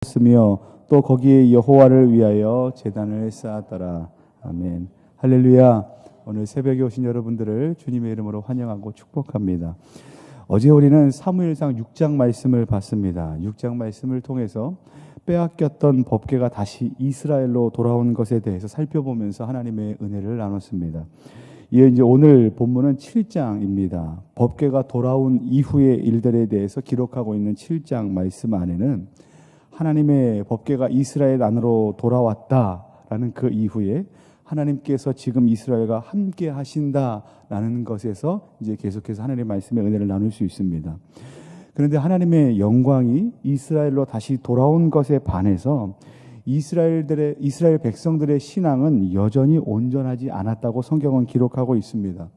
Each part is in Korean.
쓰며 또 거기에 여호와를 위하여 제단을 쌓았더라. 아멘. 할렐루야. 오늘 새벽에 오신 여러분들을 주님의 이름으로 환영하고 축복합니다. 어제 우리는 사무엘상 6장 말씀을 봤습니다. 6장 말씀을 통해서 빼앗겼던 법궤가 다시 이스라엘로 돌아온 것에 대해서 살펴보면서 하나님의 은혜를 나눴습니다. 이제 오늘 본문은 7장입니다. 법궤가 돌아온 이후의 일들에 대해서 기록하고 있는 7장 말씀 안에는 하나님의 법궤가 이스라엘 안으로 돌아왔다라는 그 이후에 하나님께서 지금 이스라엘과 함께 하신다라는 것에서 이제 계속해서 하나님의 말씀의 은혜를 나눌 수 있습니다. 그런데 하나님의 영광이 이스라엘로 다시 돌아온 것에 반해서 이스라엘 백성들의 신앙은 여전히 온전하지 않았다고 성경은 기록하고 있습니다.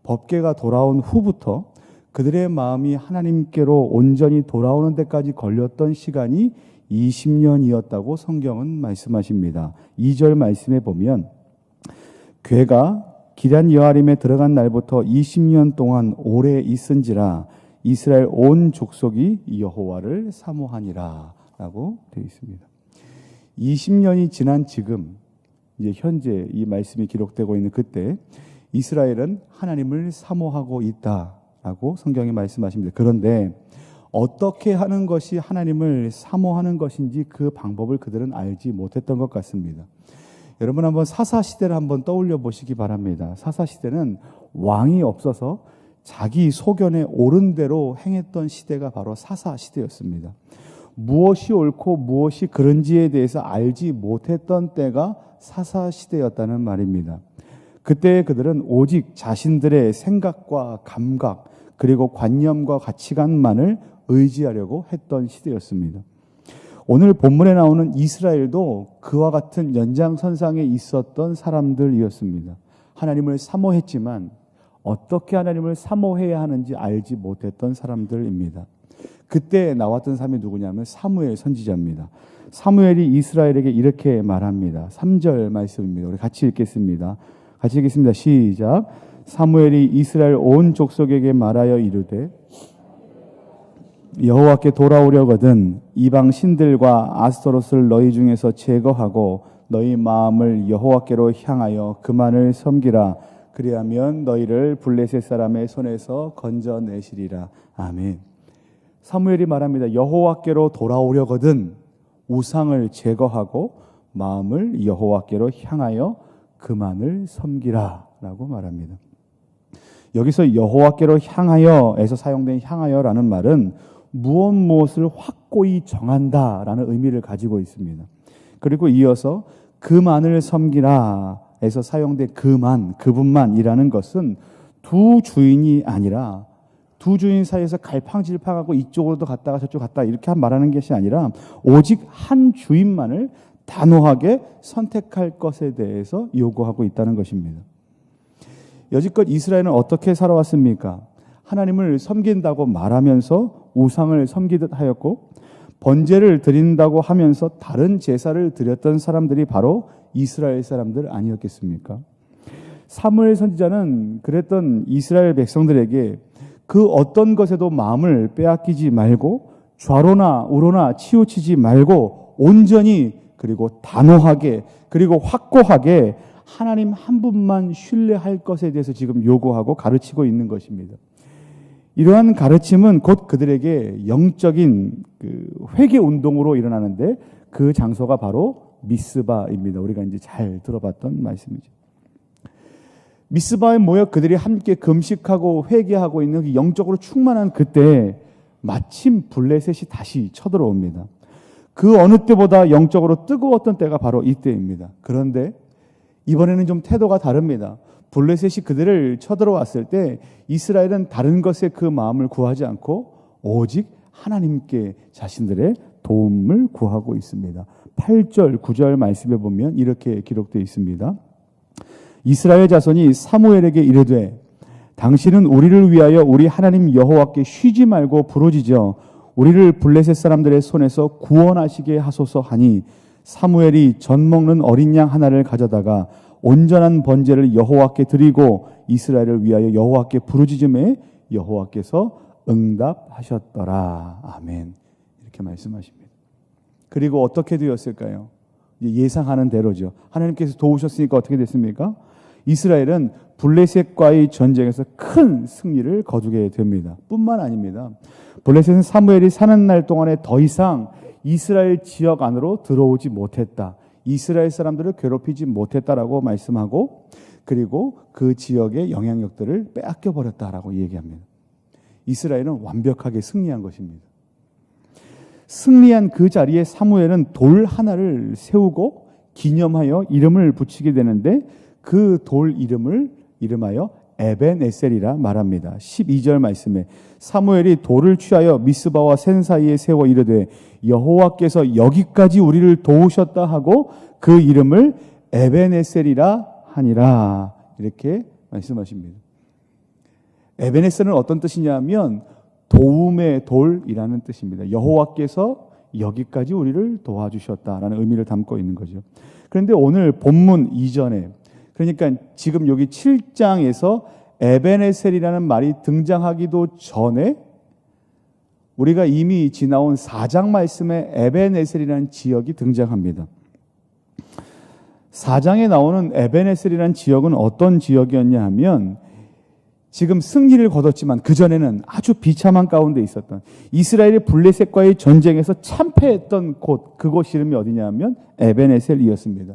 법궤가 돌아온 후부터 그들의 마음이 하나님께로 온전히 돌아오는 데까지 걸렸던 시간이 20년이었다고 성경은 말씀하십니다. 2절 말씀에 보면 궤가 기럇 여아림에 들어간 날부터 20년 동안 오래 있은지라 이스라엘 온 족속이 여호와를 사모하니라 라고 되어 있습니다. 20년이 지난 지금 이제 현재 이 말씀이 기록되고 있는 그때 이스라엘은 하나님을 사모하고 있다라고 성경이 말씀하십니다. 그런데 어떻게 하는 것이 하나님을 사모하는 것인지 그 방법을 그들은 알지 못했던 것 같습니다. 여러분 한번 사사시대를 한번 떠올려 보시기 바랍니다. 사사시대는 왕이 없어서 자기 소견에 옳은 대로 행했던 시대가 바로 사사시대였습니다. 무엇이 옳고 무엇이 그른지에 대해서 알지 못했던 때가 사사시대였다는 말입니다. 그때 그들은 오직 자신들의 생각과 감각 그리고 관념과 가치관만을 의지하려고 했던 시대였습니다. 오늘 본문에 나오는 이스라엘도 그와 같은 연장선상에 있었던 사람들이었습니다. 하나님을 사모했지만 어떻게 하나님을 사모해야 하는지 알지 못했던 사람들입니다. 그때 나왔던 사람이 누구냐면 사무엘 선지자입니다. 사무엘이 이스라엘에게 이렇게 말합니다. 3절 말씀입니다. 우리 같이 읽겠습니다. 같이 읽겠습니다. 시작. 사무엘이 이스라엘 온 족속에게 말하여 이르되 여호와께 돌아오려거든 이방 신들과 아스토롯을 너희 중에서 제거하고 너희 마음을 여호와께로 향하여 그만을 섬기라. 그리하면 너희를 블레셋 사람의 손에서 건져내시리라. 아멘. 사무엘이 말합니다. 여호와께로 돌아오려거든 우상을 제거하고 마음을 여호와께로 향하여 그만을 섬기라 라고 말합니다. 여기서 여호와께로 향하여에서 사용된 향하여라는 말은 무엇을 확고히 정한다라는 의미를 가지고 있습니다. 그리고 이어서 그만을 섬기라 에서 사용된 그분만이라는 것은 두 주인이 아니라 두 주인 사이에서 갈팡질팡하고 이쪽으로도 갔다가 저쪽 갔다 이렇게 말하는 것이 아니라 오직 한 주인만을 단호하게 선택할 것에 대해서 요구하고 있다는 것입니다. 여지껏 이스라엘은 어떻게 살아왔습니까? 하나님을 섬긴다고 말하면서 우상을 섬기듯 하였고 번제를 드린다고 하면서 다른 제사를 드렸던 사람들이 바로 이스라엘 사람들 아니었겠습니까? 사무엘 선지자는 그랬던 이스라엘 백성들에게 그 어떤 것에도 마음을 빼앗기지 말고 좌로나 우로나 치우치지 말고 온전히 그리고 단호하게 그리고 확고하게 하나님 한 분만 신뢰할 것에 대해서 지금 요구하고 가르치고 있는 것입니다. 이러한 가르침은 곧 그들에게 영적인 회개 운동으로 일어나는데 그 장소가 바로 미스바입니다. 우리가 이제 잘 들어봤던 말씀이죠. 미스바에 모여 그들이 함께 금식하고 회개하고 있는 그 영적으로 충만한 그때 마침 블레셋이 다시 쳐들어옵니다. 그 어느 때보다 영적으로 뜨거웠던 때가 바로 이때입니다. 그런데 이번에는 좀 태도가 다릅니다. 블레셋이 그들을 쳐들어왔을 때 이스라엘은 다른 것에 그 마음을 구하지 않고 오직 하나님께 자신들의 도움을 구하고 있습니다. 8절, 9절 말씀에 보면 이렇게 기록되어 있습니다. 이스라엘 자손이 사무엘에게 이르되 당신은 우리를 위하여 우리 하나님 여호와께 쉬지 말고 부르짖어 우리를 블레셋 사람들의 손에서 구원하시게 하소서 하니 사무엘이 젖 먹는 어린 양 하나를 가져다가 온전한 번제를 여호와께 드리고 이스라엘을 위하여 여호와께 부르짖음에 여호와께서 응답하셨더라. 아멘. 이렇게 말씀하십니다. 그리고 어떻게 되었을까요? 예상하는 대로죠. 하나님께서 도우셨으니까 어떻게 됐습니까? 이스라엘은 블레셋과의 전쟁에서 큰 승리를 거두게 됩니다. 뿐만 아닙니다. 블레셋은 사무엘이 사는 날 동안에 더 이상 이스라엘 지역 안으로 들어오지 못했다. 이스라엘 사람들을 괴롭히지 못했다라고 말씀하고, 그리고 그 지역의 영향력들을 빼앗겨 버렸다라고 얘기합니다. 이스라엘은 완벽하게 승리한 것입니다. 승리한 그 자리에 사무엘은 돌 하나를 세우고 기념하여 이름을 붙이게 되는데, 그 돌 이름을 이름하여 에벤에셀이라 말합니다. 12절 말씀에 사무엘이 돌을 취하여 미스바와 센 사이에 세워 이르되 여호와께서 여기까지 우리를 도우셨다 하고 그 이름을 에벤에셀이라 하니라, 이렇게 말씀하십니다. 에벤에셀은 어떤 뜻이냐면 도움의 돌이라는 뜻입니다. 여호와께서 여기까지 우리를 도와주셨다라는 의미를 담고 있는 거죠. 그런데 오늘 본문 이전에, 그러니까 지금 여기 7장에서 에벤에셀이라는 말이 등장하기도 전에 우리가 이미 지나온 4장 말씀에 에벤에셀이라는 지역이 등장합니다. 4장에 나오는 에벤에셀이라는 지역은 어떤 지역이었냐 하면, 지금 승리를 거뒀지만 그전에는 아주 비참한 가운데 있었던 이스라엘이 블레셋과의 전쟁에서 참패했던 곳, 그곳 이름이 어디냐 하면 에벤에셀이었습니다.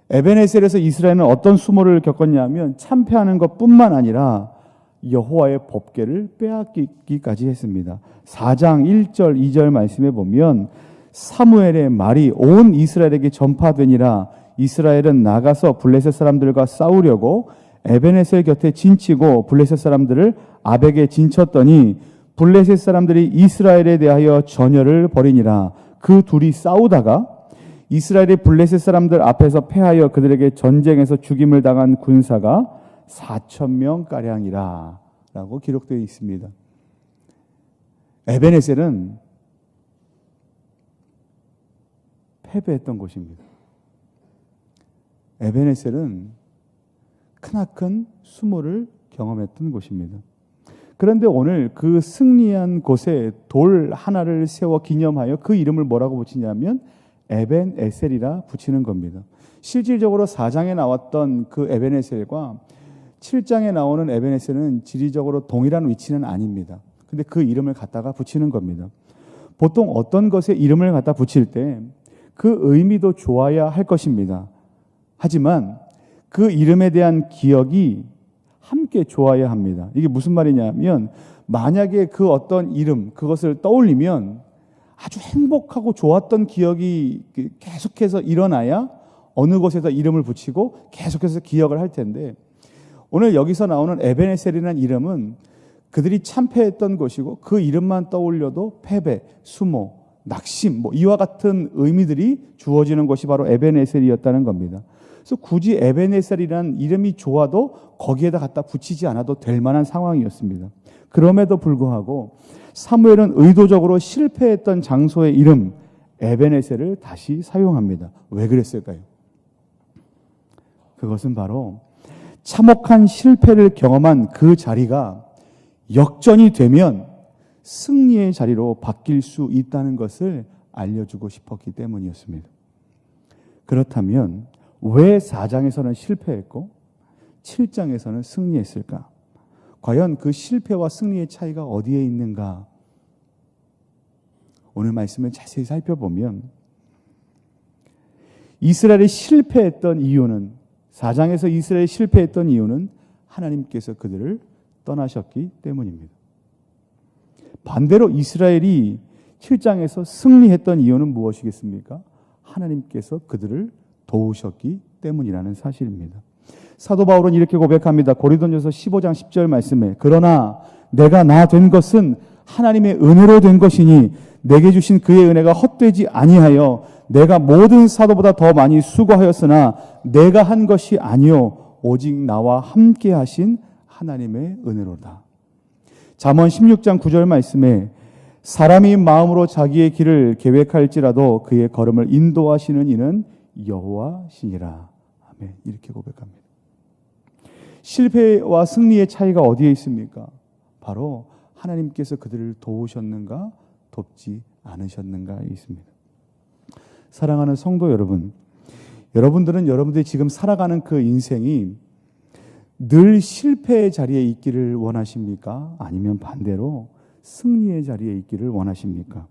에벤에셀에서 이스라엘은 어떤 수모를 겪었냐 하면 참패하는 것뿐만 아니라 여호와의 법궤를 빼앗기기까지 했습니다. 4장 1절 2절 말씀에 보면 사무엘의 말이 온 이스라엘에게 전파되니라. 이스라엘은 나가서 블레셋 사람들과 싸우려고 에벤에셀 곁에 진치고 블레셋 사람들을 아벡에 진쳤더니 블레셋 사람들이 이스라엘에 대하여 전열을 벌이니라. 그 둘이 싸우다가 이스라엘이 블레셋 사람들 앞에서 패하여 그들에게 전쟁에서 죽임을 당한 군사가 4,000명가량이라 라고 기록되어 있습니다. 에벤에셀은 패배했던 곳입니다. 에벤에셀은 크나큰 수모를 경험했던 곳입니다. 그런데 오늘 그 승리한 곳에 돌 하나를 세워 기념하여 그 이름을 뭐라고 붙이냐면 에벤에셀이라 붙이는 겁니다. 실질적으로 4장에 나왔던 그 에벤에셀과 7장에 나오는 에벤에셀은 지리적으로 동일한 위치는 아닙니다. 근데 그 이름을 갖다가 붙이는 겁니다. 보통 어떤 것에 이름을 갖다 붙일 때 그 의미도 좋아야 할 것입니다. 하지만 그 이름에 대한 기억이 함께 좋아야 합니다. 이게 무슨 말이냐면, 만약에 그 어떤 이름, 그것을 떠올리면 아주 행복하고 좋았던 기억이 계속해서 일어나야 어느 곳에서 이름을 붙이고 계속해서 기억을 할 텐데, 오늘 여기서 나오는 에벤에셀이라는 이름은 그들이 참패했던 곳이고 그 이름만 떠올려도 패배, 수모, 낙심, 이와 같은 의미들이 주어지는 곳이 바로 에벤에셀이었다는 겁니다. 그래서 굳이 에벤에셀이라는 이름이 좋아도 거기에다 갖다 붙이지 않아도 될 만한 상황이었습니다. 그럼에도 불구하고 사무엘은 의도적으로 실패했던 장소의 이름 에벤에셀을 다시 사용합니다. 왜 그랬을까요? 그것은 바로 참혹한 실패를 경험한 그 자리가 역전이 되면 승리의 자리로 바뀔 수 있다는 것을 알려주고 싶었기 때문이었습니다. 그렇다면 왜 4장에서는 실패했고 7장에서는 승리했을까? 과연 그 실패와 승리의 차이가 어디에 있는가? 오늘 말씀을 자세히 살펴보면 이스라엘이 실패했던 이유는, 4장에서 이스라엘이 실패했던 이유는 하나님께서 그들을 떠나셨기 때문입니다. 반대로 이스라엘이 7장에서 승리했던 이유는 무엇이겠습니까? 하나님께서 그들을 도우셨기 때문이라는 사실입니다. 사도 바울은 이렇게 고백합니다. 고린도전서 15장 10절 말씀에 그러나 내가 나 된 것은 하나님의 은혜로 된 것이니 내게 주신 그의 은혜가 헛되지 아니하여 내가 모든 사도보다 더 많이 수고하였으나 내가 한 것이 아니요 오직 나와 함께 하신 하나님의 은혜로다. 잠언 16장 9절 말씀에 사람이 마음으로 자기의 길을 계획할지라도 그의 걸음을 인도하시는 이는 여호와시니라. 아멘. 이렇게 고백합니다. 실패와 승리의 차이가 어디에 있습니까? 바로 하나님께서 그들을 도우셨는가 돕지 않으셨는가에 있습니다. 사랑하는 성도 여러분, 여러분들은 여러분들이 지금 살아가는 그 인생이 늘 실패의 자리에 있기를 원하십니까? 아니면 반대로 승리의 자리에 있기를 원하십니까?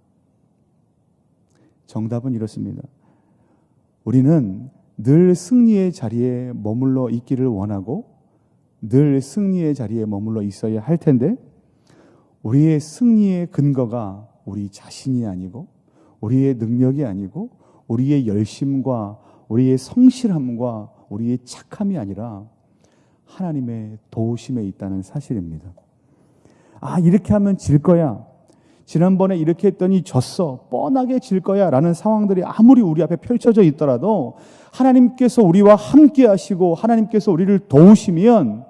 정답은 이렇습니다. 우리는 늘 승리의 자리에 머물러 있기를 원하고 늘 승리의 자리에 머물러 있어야 할 텐데, 우리의 승리의 근거가 우리 자신이 아니고 우리의 능력이 아니고 우리의 열심과 우리의 성실함과 우리의 착함이 아니라 하나님의 도우심에 있다는 사실입니다. 아, 이렇게 하면 질 거야. 지난번에 이렇게 했더니 졌어. 뻔하게 질 거야. 라는 상황들이 아무리 우리 앞에 펼쳐져 있더라도 하나님께서 우리와 함께 하시고 하나님께서 우리를 도우시면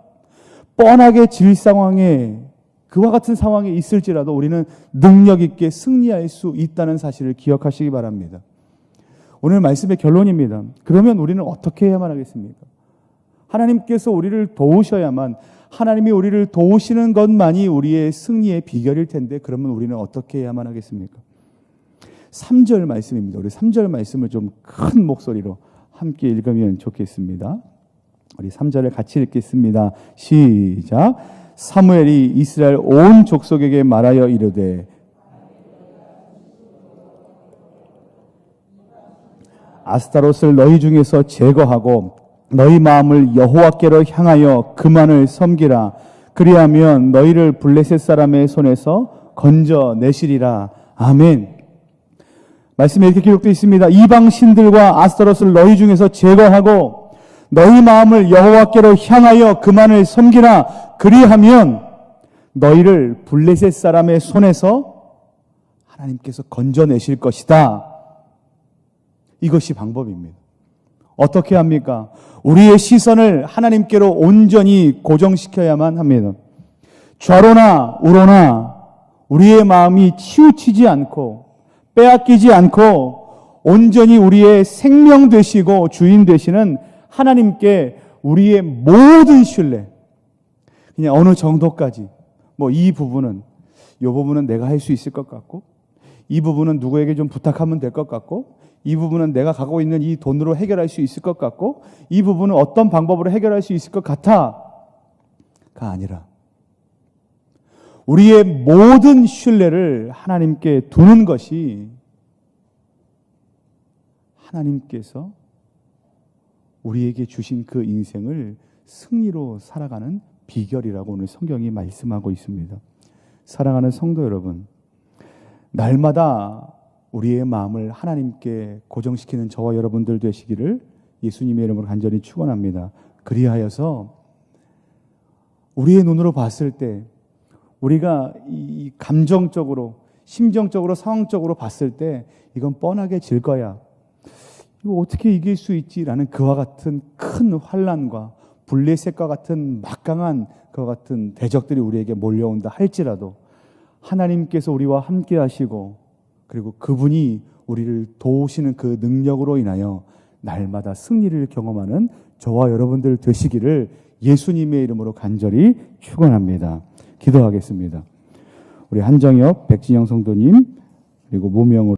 뻔하게 질 상황에, 그와 같은 상황에 있을지라도 우리는 능력 있게 승리할 수 있다는 사실을 기억하시기 바랍니다. 오늘 말씀의 결론입니다. 그러면 우리는 어떻게 해야만 하겠습니까? 하나님께서 우리를 도우셔야만, 하나님이 우리를 도우시는 것만이 우리의 승리의 비결일 텐데, 그러면 우리는 어떻게 해야만 하겠습니까? 3절 말씀입니다. 우리 3절 말씀을 좀 큰 목소리로 함께 읽으면 좋겠습니다. 우리 3절을 같이 읽겠습니다. 시작. 사무엘이 이스라엘 온 족속에게 말하여 이르되 아스타롯을 너희 중에서 제거하고 너희 마음을 여호와께로 향하여 그만을 섬기라. 그리하면 너희를 블레셋 사람의 손에서 건져내시리라. 아멘. 말씀에 이렇게 기록되어 있습니다. 이방 신들과 아스타롯을 너희 중에서 제거하고 너희 마음을 여호와께로 향하여 그만을 섬기라. 그리하면 너희를 블레셋 사람의 손에서 하나님께서 건져내실 것이다. 이것이 방법입니다. 어떻게 합니까? 우리의 시선을 하나님께로 온전히 고정시켜야만 합니다. 좌로나 우로나 우리의 마음이 치우치지 않고 빼앗기지 않고 온전히 우리의 생명 되시고 주인 되시는 하나님께 우리의 모든 신뢰, 그냥 어느 정도까지, 이 부분은 내가 할 수 있을 것 같고, 이 부분은 누구에게 좀 부탁하면 될 것 같고, 이 부분은 내가 갖고 있는 이 돈으로 해결할 수 있을 것 같고, 이 부분은 어떤 방법으로 해결할 수 있을 것 같아가 아니라 우리의 모든 신뢰를 하나님께 두는 것이 하나님께서 우리에게 주신 그 인생을 승리로 살아가는 비결이라고 오늘 성경이 말씀하고 있습니다. 사랑하는 성도 여러분, 날마다 우리의 마음을 하나님께 고정시키는 저와 여러분들 되시기를 예수님의 이름으로 간절히 축원합니다. 그리하여서 우리의 눈으로 봤을 때, 우리가 이 감정적으로, 심정적으로, 상황적으로 봤을 때 이건 뻔하게 질 거야, 이거 어떻게 이길 수 있지라는 그와 같은 큰 환난과 블레셋과 같은 막강한 그와 같은 대적들이 우리에게 몰려온다 할지라도 하나님께서 우리와 함께 하시고 그리고 그분이 우리를 도우시는 그 능력으로 인하여 날마다 승리를 경험하는 저와 여러분들 되시기를 예수님의 이름으로 간절히 축원합니다. 기도하겠습니다. 우리 한정엽, 백진영 성도님, 그리고 무명으로